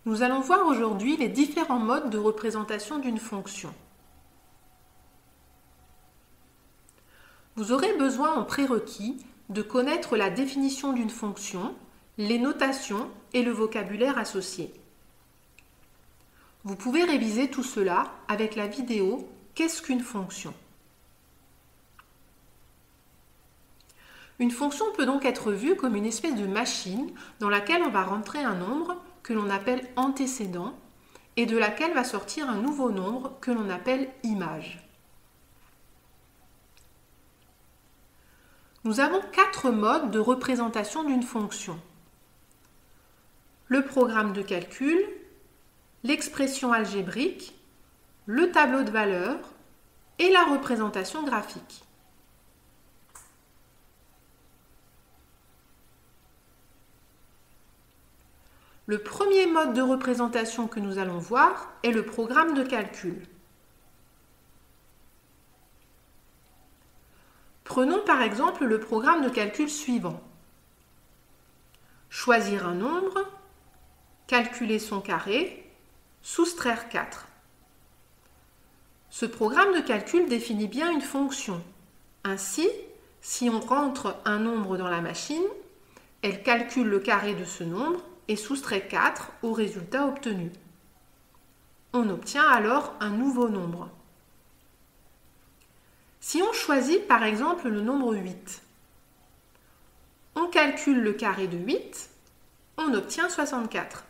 Nous allons voir aujourd'hui les différents modes de représentation d'une fonction. Vous aurez besoin en prérequis de connaître la définition d'une fonction, les notations et le vocabulaire associé. Vous pouvez réviser tout cela avec la vidéo « Qu'est-ce qu'une fonction ?» Une fonction peut donc être vue comme une espèce de machine dans laquelle on va rentrer un nombre que l'on appelle antécédent et de laquelle va sortir un nouveau nombre que l'on appelle image. Nous avons 4 modes de représentation d'une fonction. Le programme de calcul, l'expression algébrique, le tableau de valeurs et la représentation graphique. Le premier mode de représentation que nous allons voir est le programme de calcul. Prenons par exemple le programme de calcul suivant. Choisir un nombre, calculer son carré, soustraire 4. Ce programme de calcul définit bien une fonction. Ainsi, si on rentre un nombre dans la machine, elle calcule le carré de ce nombre et soustrait 4 au résultat obtenu. On obtient alors un nouveau nombre. Si on choisit par exemple le nombre 8, on calcule le carré de 8, on obtient 64.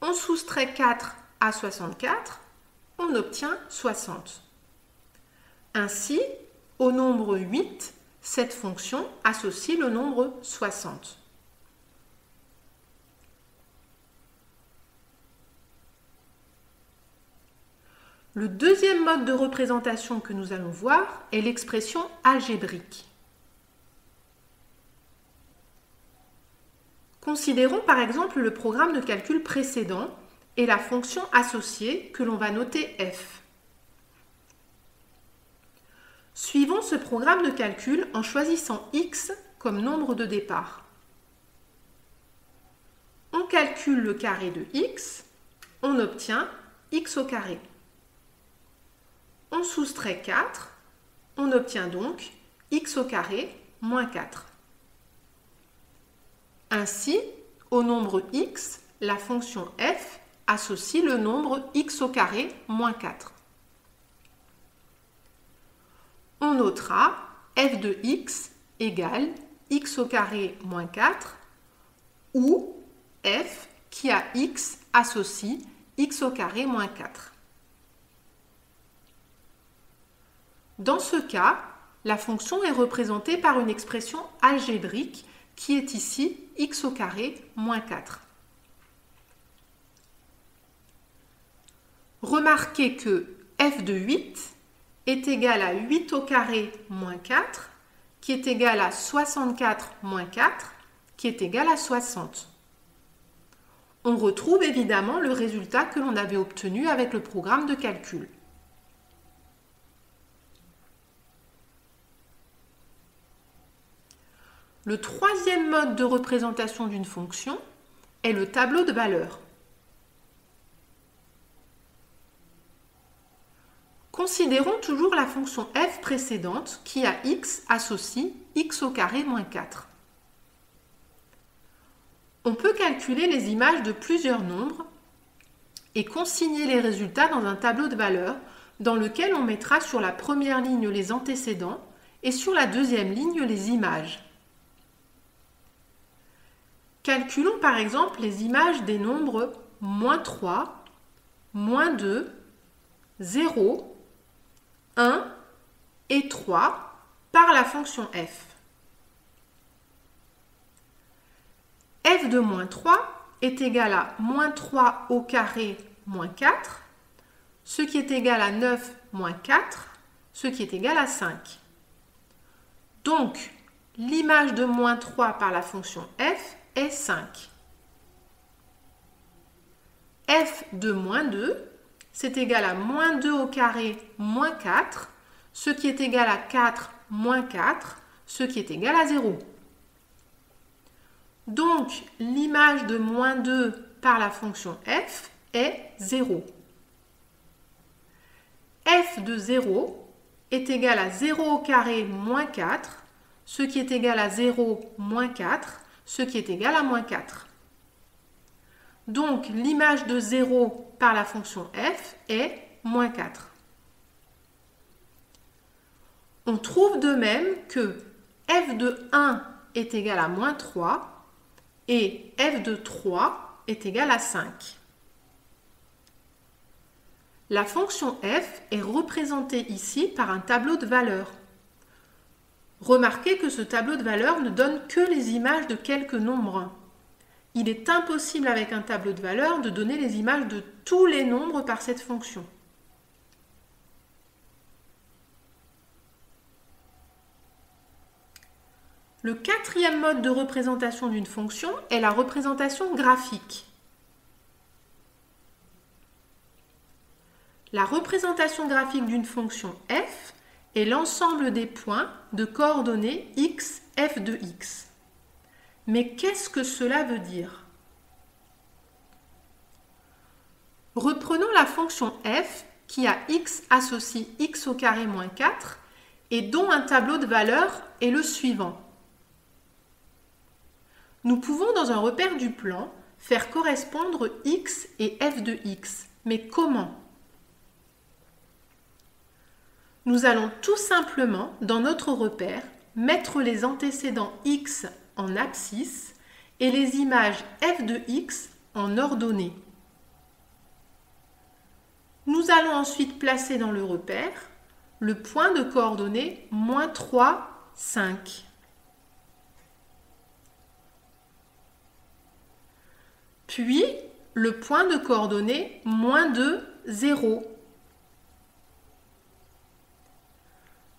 On soustrait 4 à 64, on obtient 60. Ainsi, au nombre 8, cette fonction associe le nombre 60. Le deuxième mode de représentation que nous allons voir est l'expression algébrique. Considérons par exemple le programme de calcul précédent et la fonction associée que l'on va noter f. Suivons ce programme de calcul en choisissant x comme nombre de départ. On calcule le carré de x, on obtient x au carré. On soustrait 4, on obtient donc x au carré moins 4. Ainsi, au nombre x, la fonction f associe le nombre x au carré moins 4. On notera f de x égale x au carré moins 4 ou f qui a x associe x au carré moins 4. Dans ce cas, la fonction est représentée par une expression algébrique qui est ici x au carré moins 4. Remarquez que f de 8 est égal à 8 au carré moins 4, qui est égal à 64 moins 4, qui est égal à 60. On retrouve évidemment le résultat que l'on avait obtenu avec le programme de calcul. Le troisième mode de représentation d'une fonction est le tableau de valeurs. Considérons toujours la fonction f précédente qui a x associe x au carré moins 4. On peut calculer les images de plusieurs nombres et consigner les résultats dans un tableau de valeurs dans lequel on mettra sur la première ligne les antécédents et sur la deuxième ligne les images. Calculons par exemple les images des nombres moins 3, moins 2, 0, 1 et 3 par la fonction f. f de moins 3 est égal à moins 3 au carré moins 4, ce qui est égal à 9 moins 4, ce qui est égal à 5. Donc, l'image de moins 3 par la fonction f est 5. f de moins 2, c'est égal à moins 2 au carré moins 4, ce qui est égal à 4 moins 4, ce qui est égal à 0. Donc, l'image de moins 2 par la fonction f est 0. f de 0 est égal à 0 au carré moins 4, ce qui est égal à 0 moins 4, ce qui est égal à moins 4. Donc, l'image de 0 par la fonction f est moins 4. On trouve de même que f de 1 est égal à moins 3 et f de 3 est égal à 5. La fonction f est représentée ici par un tableau de valeurs. Remarquez que ce tableau de valeurs ne donne que les images de quelques nombres. Il est impossible avec un tableau de valeurs de donner les images de tous les nombres par cette fonction. Le quatrième mode de représentation d'une fonction est la représentation graphique. La représentation graphique d'une fonction f est l'ensemble des points de coordonnées x, f de x. Mais qu'est-ce que cela veut dire? Reprenons la fonction f qui a x associe x au carré moins 4 et dont un tableau de valeurs est le suivant. Nous pouvons dans un repère du plan faire correspondre x et f de x. Mais comment? Nous allons tout simplement, dans notre repère, mettre les antécédents x en abscisse et les images f de x en ordonnée. Nous allons ensuite placer dans le repère le point de coordonnées moins 3, 5. Puis le point de coordonnées moins 2, 0.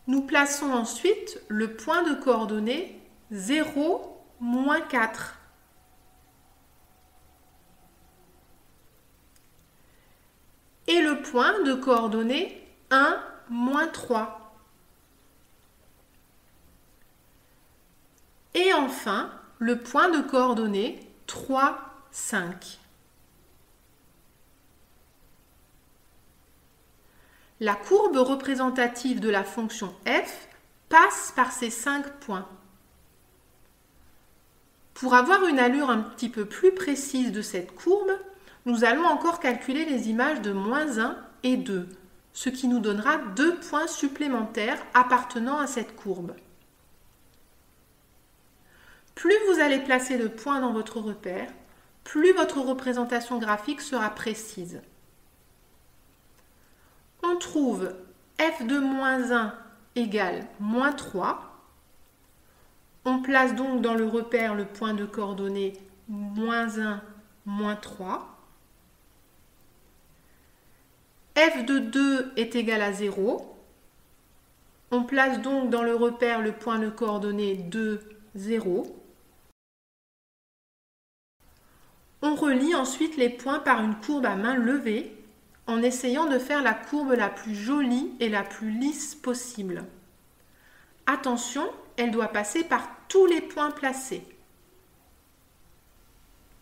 Nous plaçons ensuite le point de coordonnées 0, moins 4. Et le point de coordonnées 1, moins 3. Et enfin, le point de coordonnées 3, 5. La courbe représentative de la fonction f passe par ces 5 points. Pour avoir une allure un petit peu plus précise de cette courbe, nous allons encore calculer les images de moins 1 et 2, ce qui nous donnera 2 points supplémentaires appartenant à cette courbe. Plus vous allez placer de points dans votre repère, plus votre représentation graphique sera précise. On trouve f de moins 1 égale moins 3. On place donc dans le repère le point de coordonnées moins 1, moins 3. f de 2 est égal à 0. On place donc dans le repère le point de coordonnées 2, 0. On relie ensuite les points par une courbe à main levée en essayant de faire la courbe la plus jolie et la plus lisse possible. Attention, elle doit passer par tous les points placés.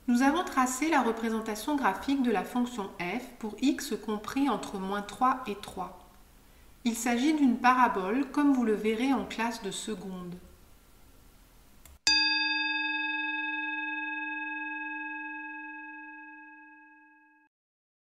Nous avons tracé la représentation graphique de la fonction f pour x compris entre moins 3 et 3. Il s'agit d'une parabole comme vous le verrez en classe de seconde.